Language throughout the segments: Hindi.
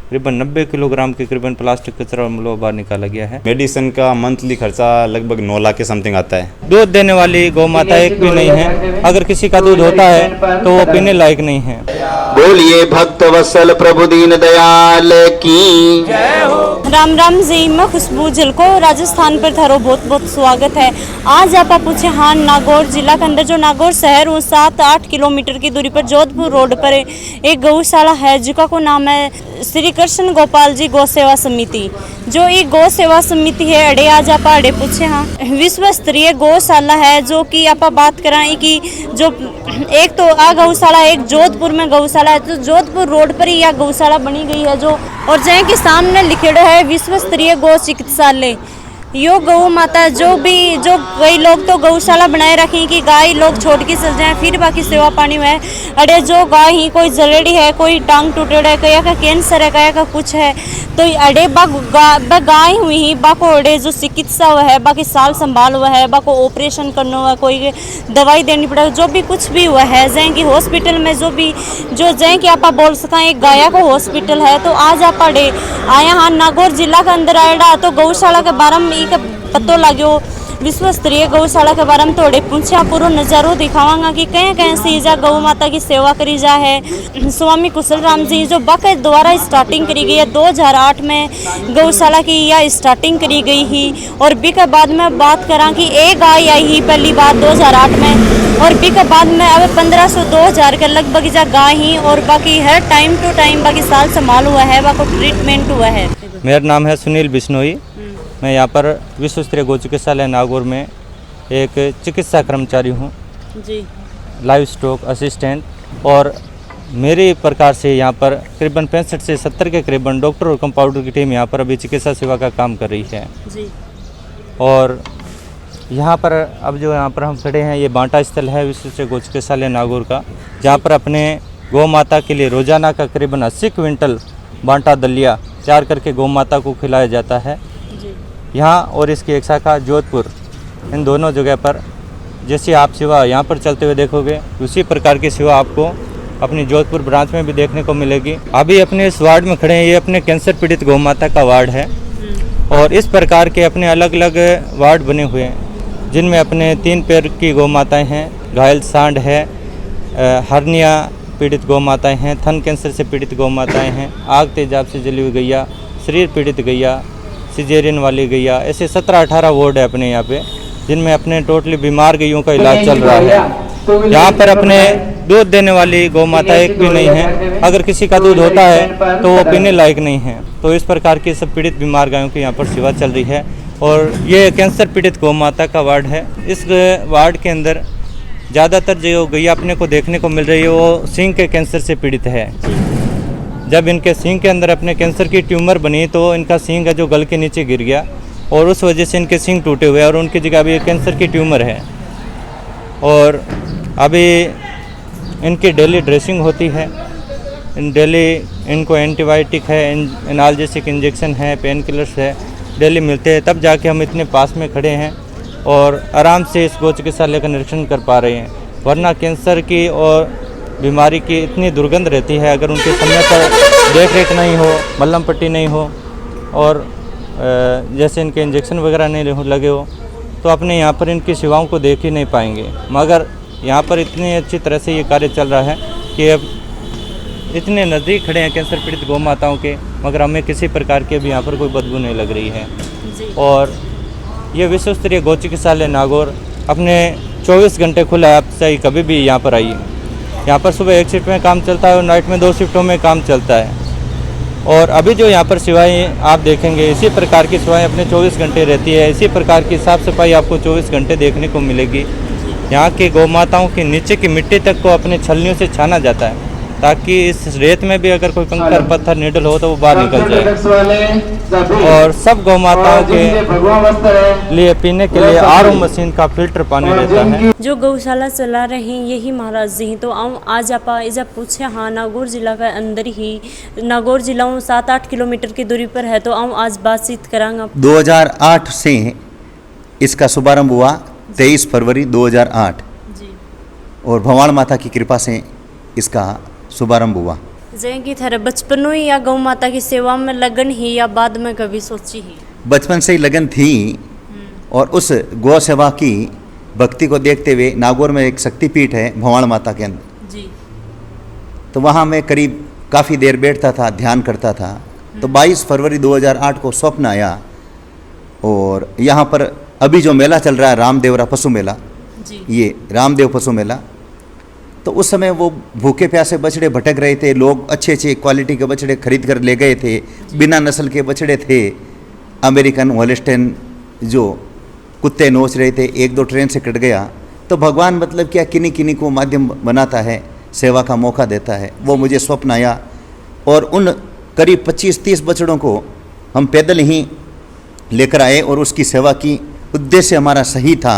करीबन 90 किलोग्राम के करीबन प्लास्टिक कचरा मतलब बाहर निकाला गया है। मेडिसिन का मंथली खर्चा लगभग 9 लाख के समथिंग आता है। दूध देने वाली गौ माता एक भी नहीं है। अगर किसी का दूध होता है तो वो पीने लायक नहीं है। बोलिए भक्त वत्सल प्रभु दीन दयाल की। राम राम जी, मैं खुशबू झलको राजस्थान पर थारो बहुत बहुत स्वागत है। आज आप पूछे हाँ, नागौर जिला के अंदर जो नागौर शहर 7-8 किलोमीटर की दूरी पर जोधपुर रोड पर एक गौशाला है जिसका को नाम है श्री कृष्ण गोपाल जी गौ सेवा समिति। जो ये गौ सेवा समिति है अड़े आज आप अड़े पूछे हाँ विश्व स्तरीय गौशाला है। जो कि आप बात कराएं कि जो एक तो आ गौशाला एक जोधपुर में गौशाला है, तो जोधपुर रोड पर ही यह गौशाला बनी गई है जो, और जय के सामने लिखेड़ा है विश्व स्तरीय गौ चिकित्सालय। यो गौ माता जो कई लोग तो गौशाला बनाए रखी कि गाय लोग छोड़ के चल जाए, फिर बाकी सेवा पानी में अरे जो गाय ही कोई जलेड़ी है, कोई टांग टूटेड़ा है, कया का कैंसर है, कया का कुछ है, तो अड़े गाय हुई ही बाको अड़े जो चिकित्सा हुआ है, बाकी साल संभाल हुआ है, बाको ऑपरेशन करना हुआ, कोई दवाई देनी पड़ेगी, जो भी कुछ भी हुआ है जैन की हॉस्पिटल में जो जैन की आप बोल सका एक गाया को हॉस्पिटल है। तो आज आप अड़े आया हाँ नागौर जिला के अंदर आएगा तो गौशाला के बारे में पतो लाग्यो विश्व स्तरीय गौशाला के बारे में थोड़े पूछा पूरा नज़ारो दिखावांगा कि कहीं कहीं से जा गौ माता की सेवा करी जा है। स्वामी कुशल राम जी जो बक द्वारा स्टार्टिंग करी गई है 2008 में गौशाला की यह स्टार्टिंग करी गई ही। और बी के बाद में बात करा कि एक गाय आई ही पहली बार 2008 में, और बी के बाद में अब 1500-2000 के लगभग जा गाय ही, और बाकी हर टाइम टू टाइम बाकी साल संभाल हुआ है, बाकी ट्रीटमेंट हुआ है। मेरा नाम है सुनील बिश्नोई। मैं यहाँ पर विश्व स्तरीय गौ चिकित्सालय नागौर में एक चिकित्सा कर्मचारी हूँ जी, लाइव स्टॉक असिस्टेंट। और मेरे प्रकार से यहाँ पर करीबन 65 से 70 के करीबन डॉक्टर और कंपाउंडर की टीम यहाँ पर अभी चिकित्सा सेवा का काम कर रही है जी। और यहाँ पर अब जो यहाँ पर हम खड़े हैं ये बांटा स्थल है विश्व स्तरीय गौ चिकित्सालय नागौर का, जहाँ पर अपने गौ माता के लिए रोजाना का करीबन 80 क्विंटल बांटा दलिया तैयार करके गौ माता को खिलाया जाता है यहाँ। और इसकी एक शाखा जोधपुर, इन दोनों जगह पर जैसी आप सेवा यहाँ पर चलते हुए देखोगे उसी प्रकार की सेवा आपको अपनी जोधपुर ब्रांच में भी देखने को मिलेगी। अभी अपने इस वार्ड में खड़े हैं, ये अपने कैंसर पीड़ित गौ माता का वार्ड है और इस प्रकार के अपने अलग अलग वार्ड बने हुए हैं जिनमें अपने 3 पैर की गौ माताएँ हैं, घायल सांड है, हर्निया पीड़ित गौ माताएँ हैं, थन कैंसर से पीड़ित गौ माताएँ हैं, आग तेजाब से जली हुई गैया, शरीर पीड़ित गैया, सिजेरियन वाली गैया, ऐसे 17-18 वार्ड है अपने यहाँ पे जिनमें अपने टोटली बीमार गैयों का इलाज चल रहा है। यहाँ पर अपने दूध देने वाली गौ माता एक भी नहीं है। अगर किसी का दूध होता है तो वो पीने लायक नहीं है। तो इस प्रकार की सब पीड़ित बीमार गायों की यहाँ पर सेवा चल रही है और ये कैंसर पीड़ित गौ माता का वार्ड है। इस वार्ड के अंदर ज़्यादातर जो गैया अपने को देखने को मिल रही है वो सींग के कैंसर से पीड़ित है। जब इनके सींग के अंदर अपने कैंसर की ट्यूमर बनी तो इनका सींग है जो गल के नीचे गिर गया और उस वजह से इनके सींग टूटे हुए और उनकी जगह अभी कैंसर की ट्यूमर है। और अभी इनकी डेली ड्रेसिंग होती है, डेली इनको एंटीबायोटिक है, एनाल्जेसिक इंजेक्शन है, पेन किलर्स है, डेली मिलते हैं, तब जाके हम इतने पास में खड़े हैं और आराम से इस गौ चिकित्सालय का निरीक्षण कर पा रहे हैं। वरना कैंसर की और बीमारी की इतनी दुर्गंध रहती है, अगर उनके समय पर देख रेख नहीं हो, मल्लम पट्टी नहीं हो और जैसे इनके इंजेक्शन वगैरह नहीं लगे हो तो अपने यहाँ पर इनकी सेवाओं को देख ही नहीं पाएंगे। मगर यहाँ पर इतनी अच्छी तरह से ये कार्य चल रहा है कि अब इतने नज़दीक खड़े हैं कैंसर पीड़ित गौ माताओं के, मगर हमें किसी प्रकार की भी यहाँ पर कोई बदबू नहीं लग रही है। और ये विश्व स्तरीय गौ चिकित्सालय नागौर अपने 24 घंटे खुला है, आप चाहे कभी भी यहाँ पर आइए। यहाँ पर सुबह 1 शिफ्ट में काम चलता है और नाइट में 2 शिफ्टों में काम चलता है। और अभी जो यहाँ पर सेवाएं आप देखेंगे इसी प्रकार की सेवाएं अपने 24 घंटे रहती है। इसी प्रकार की साफ़ सफाई आपको 24 घंटे देखने को मिलेगी। यहाँ की गौ माताओं के नीचे की मिट्टी तक को अपने छलनियों से छाना जाता है ताकि इस रेत में भी अगर कोई कंकर पत्थर निडल हो तो वो बाहर निकल जाए। और सब गौ माताओं के लिए पीने के लिए आरओ मशीन का फिल्टर पानी रहता है। जो गौशाला चला रहे हैं यही महाराज जी हैं। तो आज आप इजा पूछे हाँ नागौर जिला का अंदर ही, नागौर जिला 7-8 किलोमीटर की दूरी पर है, तो आज बातचीत करांगा। 2008 से इसका शुभारंभ हुआ 23 फरवरी 2008 जी। और भवान माता की कृपा से इसका शुभारंभ हुआ। जय की तरह बचपनों ही या गौ माता की सेवा में लगन ही या बाद में कभी सोची ही? बचपन से ही लगन थी और उस गौ सेवा की भक्ति को देखते हुए नागौर में एक शक्तिपीठ है भवान माता के अंदर जी। तो वहाँ मैं करीब काफ़ी देर बैठता था, ध्यान करता था। तो 22 फरवरी 2008 को स्वप्न आया और यहाँ पर अभी जो मेला चल रहा है रामदेवरा पशु मेला, जी। ये रामदेव पशु मेला, तो उस समय वो भूखे प्यासे बछड़े भटक रहे थे। लोग अच्छे अच्छे क्वालिटी के बछड़े खरीद कर ले गए थे। बिना नस्ल के बछड़े थे, अमेरिकन होल्स्टाइन जो कुत्ते नोच रहे थे। एक दो ट्रेन से कट गया तो भगवान मतलब क्या किन्हीं किन्हीं को माध्यम बनाता है, सेवा का मौका देता है। वो मुझे स्वप्न आया और उन करीब 25-30 बछड़ों को हम पैदल ही लेकर आए और उसकी सेवा की। उद्देश्य हमारा सही था।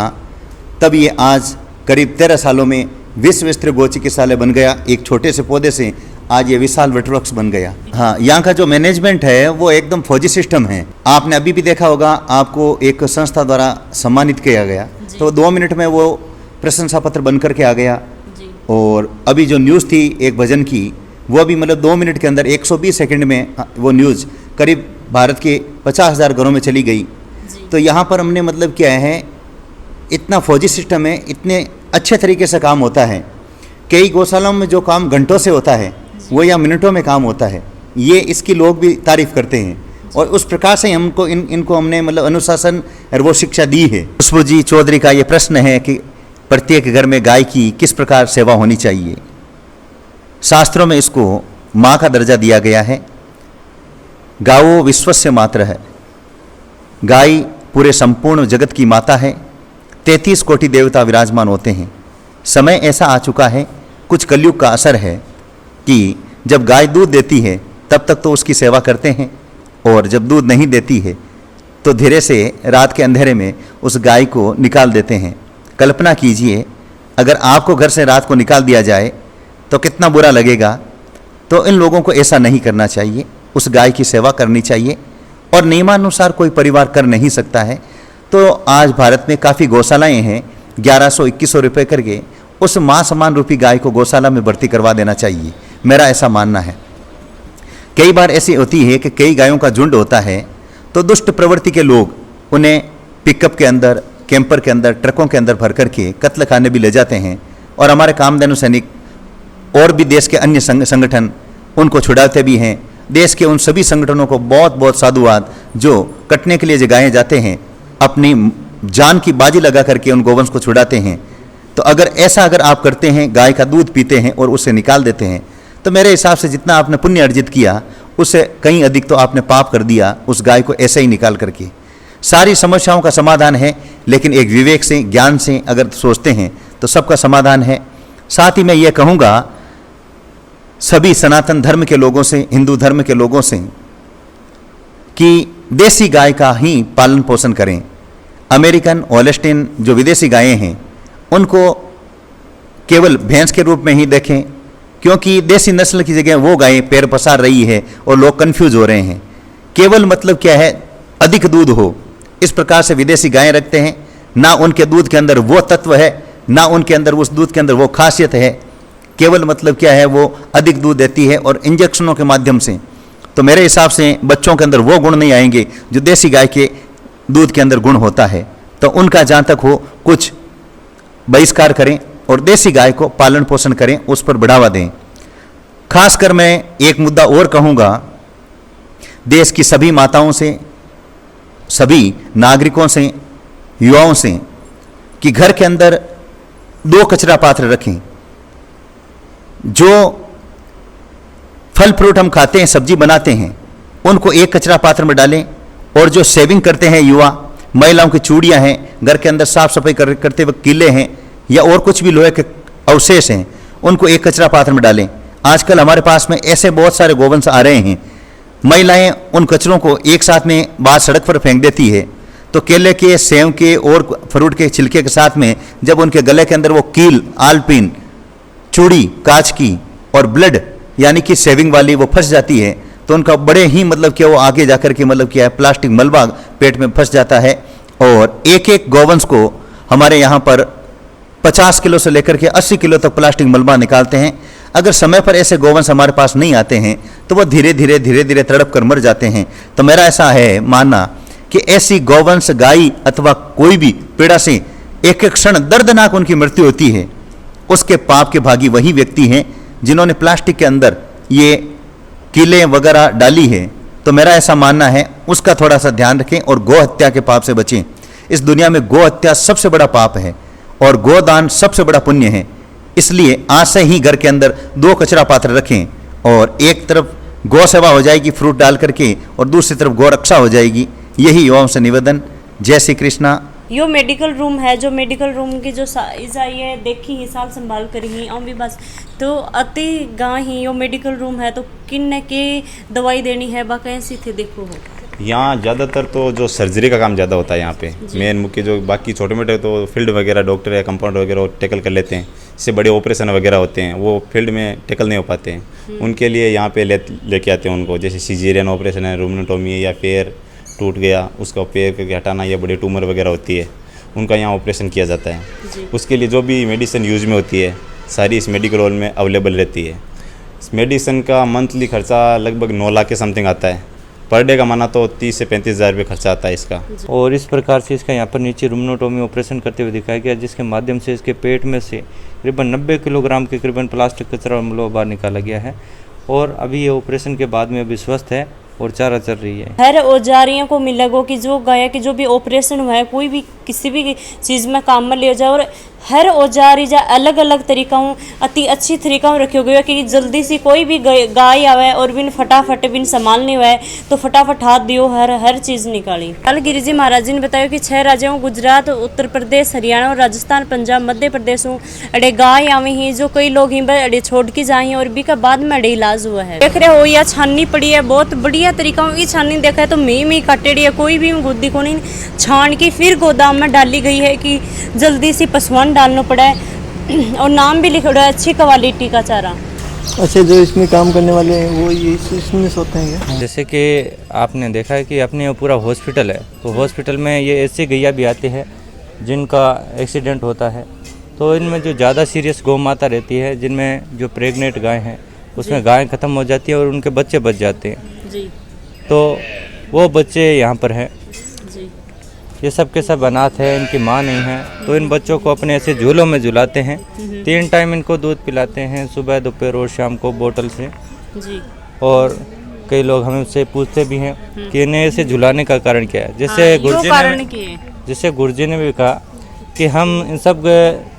तब ये आज करीब 13 सालों में विश्व स्तरीय गौ चिकित्सालय बन गया। एक छोटे से पौधे से आज ये विशाल वटवृक्ष बन गया। हाँ, यहाँ का जो मैनेजमेंट है वो एकदम फौजी सिस्टम है। आपने अभी भी देखा होगा, आपको एक संस्था द्वारा सम्मानित किया गया तो 2 मिनट में वो प्रशंसा पत्र बन करके आ गया। जी। और अभी जो न्यूज़ थी एक भजन की, वो भी मतलब 2 मिनट के अंदर 120 सेकंड में वो न्यूज़ करीब भारत के 50,000 घरों में चली गई। तो यहाँ पर हमने मतलब क्या है, इतना फौजी सिस्टम है, इतने अच्छे तरीके से काम होता है। कई गौशालाओं में जो काम घंटों से होता है वो या मिनटों में काम होता है। ये इसकी लोग भी तारीफ करते हैं और उस प्रकार से हमको इनको हमने मतलब अनुशासन और वो शिक्षा दी है। खुशबू जी चौधरी का ये प्रश्न है कि प्रत्येक घर में गाय की किस प्रकार सेवा होनी चाहिए। शास्त्रों में इसको माँ का दर्जा दिया गया है। गावो विश्वस्य मात्र है, गाय पूरे संपूर्ण जगत की माता है। 33 कोटि देवता विराजमान होते हैं। समय ऐसा आ चुका है, कुछ कलयुग का असर है कि जब गाय दूध देती है तब तक तो उसकी सेवा करते हैं और जब दूध नहीं देती है तो धीरे से रात के अंधेरे में उस गाय को निकाल देते हैं। कल्पना कीजिए, अगर आपको घर से रात को निकाल दिया जाए तो कितना बुरा लगेगा। तो इन लोगों को ऐसा नहीं करना चाहिए, उस गाय की सेवा करनी चाहिए और नियमानुसार कोई परिवार कर नहीं सकता है। तो आज भारत में काफ़ी गौशालाएँ हैं, 1100-2100 रुपये करके उस माँ समान रूपी गाय को गौशाला में भर्ती करवा देना चाहिए, मेरा ऐसा मानना है। कई बार ऐसी होती है कि कई गायों का झुंड होता है तो दुष्ट प्रवृत्ति के लोग उन्हें पिकअप के अंदर, कैंपर के अंदर, ट्रकों के अंदर भर करके कत्ल खाने भी ले जाते हैं और हमारे कामधेनु सैनिक और भी देश के अन्य संगठन उनको छुड़ाते भी हैं। देश के उन सभी संगठनों को बहुत बहुत साधुवाद जो कटने के लिए जगाए जाते हैं, अपनी जान की बाजी लगा करके उन गोवंश को छुड़ाते हैं। तो अगर आप करते हैं, गाय का दूध पीते हैं और उसे निकाल देते हैं, तो मेरे हिसाब से जितना आपने पुण्य अर्जित किया उससे कहीं अधिक तो आपने पाप कर दिया उस गाय को ऐसे ही निकाल करके। सारी समस्याओं का समाधान है, लेकिन एक विवेक से, ज्ञान से अगर सोचते हैं तो सबका समाधान है। साथ ही मैं ये कहूँगा सभी सनातन धर्म के लोगों से, हिंदू धर्म के लोगों से कि देसी गाय का ही पालन पोषण करें। अमेरिकन होल्स्टाइन जो विदेशी गायें हैं उनको केवल भैंस के रूप में ही देखें, क्योंकि देसी नस्ल की जगह वो गायें पैर पसार रही है और लोग कंफ्यूज हो रहे हैं। केवल मतलब क्या है, अधिक दूध हो, इस प्रकार से विदेशी गायें रखते हैं। ना उनके दूध के अंदर वो तत्व है, ना उनके अंदर उस दूध के अंदर वो खासियत है। केवल मतलब क्या है, वो अधिक दूध देती है और इंजेक्शनों के माध्यम से। तो मेरे हिसाब से बच्चों के अंदर वो गुण नहीं आएंगे जो देसी गाय के दूध के अंदर गुण होता है। तो उनका जहाँ तक हो कुछ बहिष्कार करें और देसी गाय को पालन पोषण करें, उस पर बढ़ावा दें। खासकर मैं एक मुद्दा और कहूँगा देश की सभी माताओं से, सभी नागरिकों से, युवाओं से कि घर के अंदर 2 कचरा पात्र रखें। जो फल फ्रूट हम खाते हैं, सब्जी बनाते हैं, उनको एक कचरा पात्र में डालें और जो सेविंग करते हैं युवा, महिलाओं की चूड़ियाँ हैं, घर के अंदर साफ सफाई करते वक्त कीले हैं या और कुछ भी लोहे के अवशेष हैं, उनको एक कचरा पात्र में डालें। आजकल हमारे पास में ऐसे बहुत सारे गोवंश आ रहे हैं, महिलाएं उन कचरों को एक साथ में बाहर सड़क पर फेंक देती है। तो केले के, सेब के और फ्रूट के छिलके के साथ में जब उनके गले के अंदर वो कील, आलपिन, चूड़ी कांच की और ब्लड यानी कि सेविंग वाली वो फंस जाती है, तो उनका बड़े ही मतलब कि वो आगे जाकर के मतलब क्या है प्लास्टिक मलबा पेट में फंस जाता है। और एक एक गोवंश को हमारे यहाँ पर 50 किलो से लेकर के 80 किलो तक प्लास्टिक मलबा निकालते हैं। अगर समय पर ऐसे गोवंश हमारे पास नहीं आते हैं तो वह धीरे धीरे तड़प कर मर जाते हैं। तो मेरा ऐसा है मानना कि ऐसी गौवंश गाय अथवा कोई भी पीड़ा से एक एक क्षण दर्दनाक उनकी मृत्यु होती है, उसके पाप के भागी वही व्यक्ति हैं जिन्होंने प्लास्टिक के अंदर ये कीलें वगैरह डाली है। तो मेरा ऐसा मानना है उसका थोड़ा सा ध्यान रखें और गौ हत्या के पाप से बचें। इस दुनिया में गौ हत्या सबसे बड़ा पाप है और गोदान सबसे बड़ा पुण्य है। इसलिए आज से ही घर के अंदर 2 कचरा पात्र रखें और एक तरफ गौ सेवा हो जाएगी फ्रूट डाल करके और दूसरी तरफ गौ रक्षा हो जाएगी। यही युवाओं से निवेदन। जय श्री कृष्णा। यो मेडिकल रूम है, जो मेडिकल रूम की जो साइज आई है देखी ही साल संभाल कर ही आऊँ भी बस। तो अति गाँव ही यो मेडिकल रूम है तो किन के दवाई देनी है कैसी थी देखो हो। यहाँ ज़्यादातर तो जो सर्जरी का काम ज़्यादा होता है यहाँ पे। मेन मुख्य जो बाकी छोटे मोटे तो फील्ड वगैरह डॉक्टर या कंपाउंडर वगैरह टैकल कर लेते हैं। इससे बड़े ऑपरेशन वगैरह होते हैं वो फील्ड में टैकल नहीं हो पाते हैं। उनके लिए यहाँ पे लेके आते हैं उनको, जैसे सीजेरियन ऑपरेशन है, रूमेटोमी है या पैर टूट गया उसका पैर करके हटाना या बड़ी ट्यूमर वगैरह होती है उनका यहाँ ऑपरेशन किया जाता है। उसके लिए जो भी मेडिसिन यूज में होती है सारी इस मेडिकल हॉल में अवेलेबल रहती है। इस मेडिसिन का मंथली खर्चा लगभग 9 लाख के समथिंग आता है। पर डे का माना तो 30 से 35 हज़ार रुपये खर्चा आता है इसका। और इस प्रकार से इसका यहाँ पर नीचे रूमेटोमी ऑपरेशन करते हुए दिखाया गया, जिसके माध्यम से इसके पेट में से करीबन 90 किलोग्राम के करीबन प्लास्टिक कचरा बाहर निकाला गया है और अभी ये ऑपरेशन के बाद में अभी स्वस्थ है और चारा चल रही है। हर औजारियों को मिलेगा कि जो गाय की जो भी ऑपरेशन हुआ है कोई भी किसी भी चीज़ में काम में लिया जाए और हर औजार या अलग अलग तरीक़ों अति अच्छी तरीक़ों रखे हुए कि जल्दी से कोई भी गाय आवे और बिन फटाफट बिन संभालने हुआ है तो फटाफट हाथ दियो हर चीज़ निकाली। कल गिरिजी जी महाराज जी ने बताया कि 6 राज्यों गुजरात, उत्तर प्रदेश, हरियाणा और राजस्थान, पंजाब, मध्य प्रदेश अड़े गाय आवे ही जो कई लोग ही अड़े छोड़ के जाए और भी का बाद में अड़े इलाज हुआ है। देख रहे हो या छाननी पड़ी है बहुत बढ़िया तरीका की छाननी देखा है तो मी काटेड़ी है कोई भी गुद्दी को नहीं छान के फिर गोदाम में डाली गई है कि जल्दी से पसवान डालना पड़ा है और नाम भी लिखा है अच्छी क्वालिटी का चारा। अच्छा, जो इसमें काम करने वाले हैं वो ये इसमें सोते हैं क्या? जैसे कि आपने देखा है कि अपने पूरा हॉस्पिटल है तो हॉस्पिटल में ये ऐसी गैया भी आती है जिनका एक्सीडेंट होता है तो इनमें जो ज़्यादा सीरियस गौ माता रहती है जिनमें जो प्रेग्नेंट गाय हैं उसमें गाय ख़त्म हो जाती है और उनके बच्चे बच जाते हैं जी। तो वो बच्चे यहाँ पर हैं। जी। ये सब के सब अनाथ है, इनकी माँ नहीं है तो इन बच्चों को अपने ऐसे झूलों में झुलाते हैं। 3 टाइम इनको दूध पिलाते हैं, सुबह दोपहर और शाम को बोतल से। जी। और कई लोग हमसे पूछते भी हैं कि इन्हें ऐसे झुलाने का कारण क्या है। जिससे गुरुजी ने भी कहा कि हम इन सब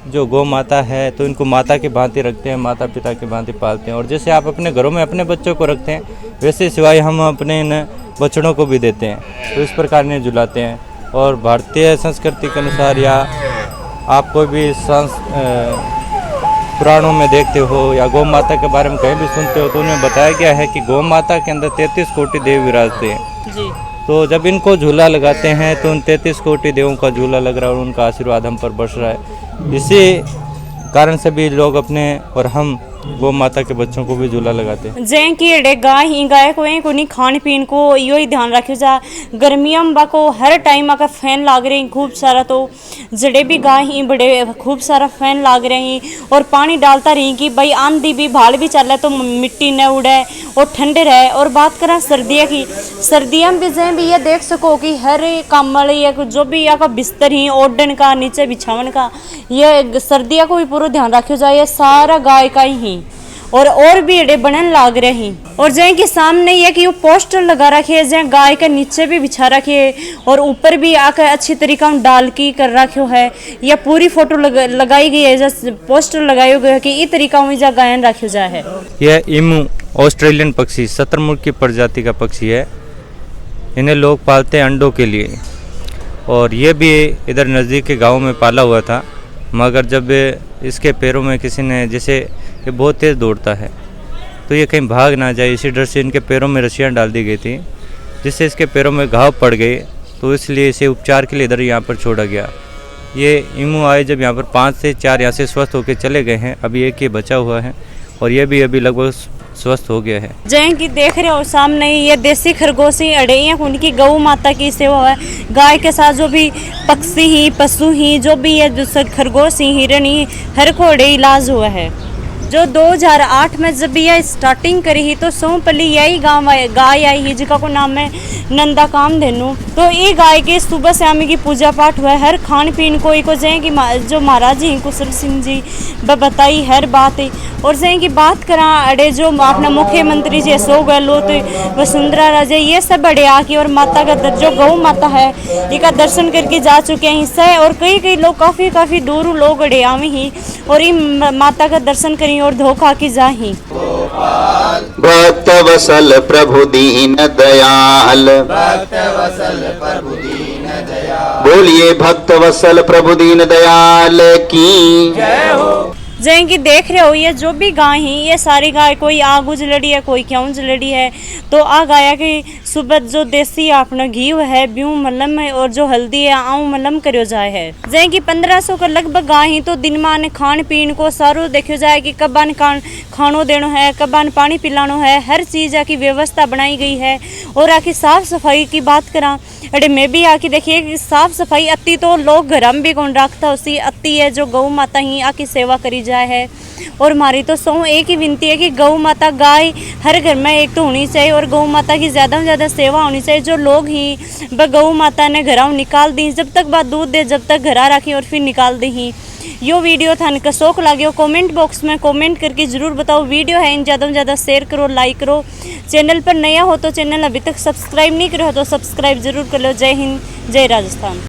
जो गौ माता है तो इनको माता की भांति रखते हैं, माता पिता की भांति पालते हैं और जैसे आप अपने घरों में अपने बच्चों को रखते हैं वैसे सिवाय हम अपने इन बछड़ों को भी देते हैं तो इस प्रकार इन्हें झुलाते हैं। और भारतीय संस्कृति के अनुसार या आप कोई भी पुराणों में देखते हो या गौ माता के बारे में कहीं भी सुनते हो तो उन्हें बताया गया है कि गौ माता के अंदर 33 कोटि देव विराजते हैं। जी। तो जब इनको झूला लगाते हैं तो उन 33 कोटि देवों का झूला लग रहा है और उनका आशीर्वाद हम पर बरस रहा है। इसी कारण से भी लोग अपने और हम गौ माता के बच्चों को भी झूला लगाते हैं। जैं की अड़े गाय को नहीं खान पीन को यो ही ध्यान रखो जा। गर्मियों में को हर टाइम का फैन लाग रहे हैं खूब सारा तो जड़े भी गाय ही बड़े खूब सारा फैन लाग रहे हैं और पानी डालता रही कि भाई आंधी भी भाड़ भी चल तो मिट्टी न उड़े और ठंडे रहे। और बात करें सर्दियों की, सर्दियों में भी जैं भी ये देख सको कि हर काम वाले या जो भी यहाँ का बिस्तर ही ओढ़न का नीचे बिछावन का ये सर्दियों को भी पूरा ध्यान रखो जाए। ये सारा गाय का ही और भी अड़े बनन लाग रहे हैं। और जैं के सामने ये कि वो पोस्टर लगा रखे है जैं गाय के नीचे भी बिछा रखे है और ऊपर भी आकर अच्छी तरीका डाल की कर रखे है या पूरी फोटो लगाई गई है जैसे पोस्टर लगाए गए है कि इस तरीका में जा गायन रखे जा है। यह ईमू ऑस्ट्रेलियन पक्षी शतुरमुर्ग की प्रजाति का पक्षी है। इन्हें लोग पालते हैं अंडों के लिए और ये भी इधर नज़दीक के गाँव में पाला हुआ था मगर जब इसके पैरों में किसी ने जैसे ये बहुत तेज़ दौड़ता है तो ये कहीं भाग ना जाए इसी डर से इनके पैरों में रस्सियाँ डाल दी गई थी जिससे इसके पैरों में घाव पड़ गए तो इसलिए इसे उपचार के लिए इधर यहाँ पर छोड़ा गया। ये ईमू आए जब यहाँ पर 5 से 4 यहाँ से स्वस्थ होकर चले गए हैं। अभी एक ये बचा हुआ है और ये भी अभी लगभग स्वस्थ हो गया है। जैन की देख रहे हो सामने ये देसी खरगोश ही अड़े हैं उनकी गौ माता की सेवा है। गाय के साथ जो भी पक्षी ही पशु ही जो भी है जो खरगोश ही हिरण ही हर को अड़े इलाज हुआ है। जो 2008 में जब यह स्टार्टिंग करी ही तो सोमपल्ली यही गाय आई ही जिसका को नाम है नंदा कामधेनु। तो ये गाय के सुबह शाम की पूजा पाठ हुआ, हर खान पीन कोई को जय कि जो महाराज जी कुशल सिंह जी बताई हर बात है। और जय की बात करा अड़े जो अपना मुख्यमंत्री जी अशोक गहलोत वसुंधरा राजे ये सब अड़े आके और माता का जो गौ माता है इसका दर्शन करके जा चुके हैं हिस्सा। और कई लोग काफ़ी दूर लोग अड़े आवे ही और ये माता का दर्शन करी और धोखा की जा ही। भक्त वसल प्रभु दीन दयाल, बोलिए भक्त वसल प्रभु दीन दयाल की जय की देख रहे हो ये जो भी गाय हैं ये सारी गाय कोई आग उजलड़ी है कोई क्यों उजलड़ी है। तो आ गाया कि सुबह जो देसी अपना घी है ब्यूँ मलम है और जो हल्दी है आऊँ मलम करो जाए है। जय की 1500 का लगभग गाय ही तो दिन में आने खान पीन को सारो देखो जाए कि कब आने खानो देनो है कब आने पानी पिलानो है, हर चीज़ की व्यवस्था बनाई गई है। और आखिर साफ सफाई की बात करा अरे मैं भी आके देखिए कि साफ सफाई अति तो लोग घर में भी कौन रखता उसी अति है जो गौ माता ही आकी सेवा करी जाए है। और हमारी तो सौ एक ही विनती है कि गौ माता गाय हर घर में एक तो होनी चाहिए और गौ माता की ज़्यादा से ज़्यादा सेवा होनी चाहिए। जो लोग ही गौ माता ने घरों निकाल दी जब तक बात दूध दे जब तक घरा रखी और फिर निकाल दी ही। यो वीडियो था इनका शौक लगे कमेंट बॉक्स में कमेंट करके ज़रूर बताओ। वीडियो है इन ज़्यादा से ज़्यादा शेयर करो लाइक करो। चैनल पर नया हो तो चैनल अभी तक सब्सक्राइब नहीं करो तो सब्सक्राइब जरूर कर लो। जय हिंद जय राजस्थान।